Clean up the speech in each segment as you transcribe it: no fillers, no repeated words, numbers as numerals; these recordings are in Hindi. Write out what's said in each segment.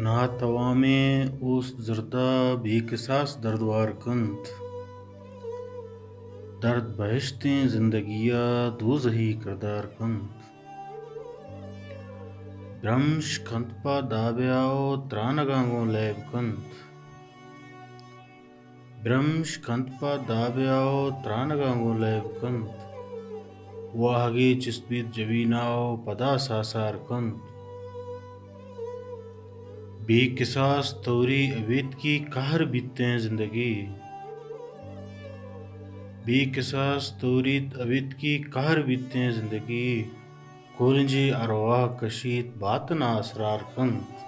ना तवामें उस ज़रदा बेक़िसास दर्दवार कंत दर्द बहिश्तें ज़िंदगिया दोज़ही किरदार कंत ब्रह्मश कंतपा दाब्याओ त्रानगांगों लैब कंत ब्रह्मश कंतपा दाब्याओ त्रानगांगों लैब कंत वाहगे चिस्बित जबीनाओ पदा सासार कंत बेक़िसास तौरी अवेद की कहर बीततें ज़िंदगी बेक़िसास तौरीत अवेद की कहर बीततें ज़िंदगी कोलिंजे अरवाह कशीत बातना असरार कंत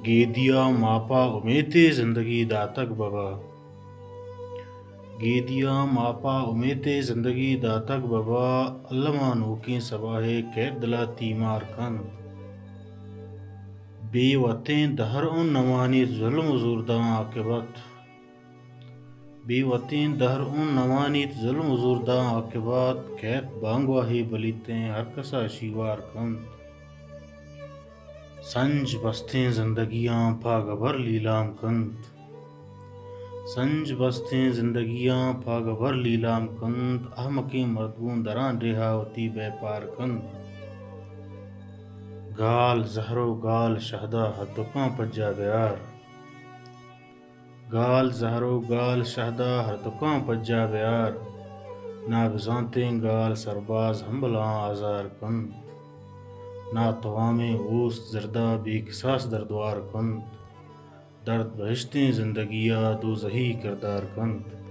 गेदिया मापा उमेते ज़िंदगी दातक बबा गेदिया मापा उमेते ज़िंदगी दातक बबा अल्लमा नूकें सबाहे कैद दिला तीमार कंत बेवतें दहर उन नवानी ज़ुल्म ज़ुरदा आक़िबत बेवतें दहर उन नवानी ज़ुल्म ज़ुरदा आक़िबत कैद बांगवाही बलीतें हर कसा शीवार कंत संज बस्तें ज़िंदगियां फागबर लीलाम कंत संज बस्तें ज़िंदगियां फागबर लीलाम कंत अहमकें मर्दूं दरां रेहावती व्यापार कंत गाल ज़हरो गाल शहदा हरदुकां पज्जा ब्यार गाल ज़हरो गाल शहदा हरदुकां पज्जा ब्यार ना बिज़ांतें गाल सरबाज हम्बलां आज़ार कंत ना तवामें ओस ज़रदा बेक़िसास दर्दवार कंत दर्द बहिश्तें ज़िंदगिया दोज़ही किरदार कंत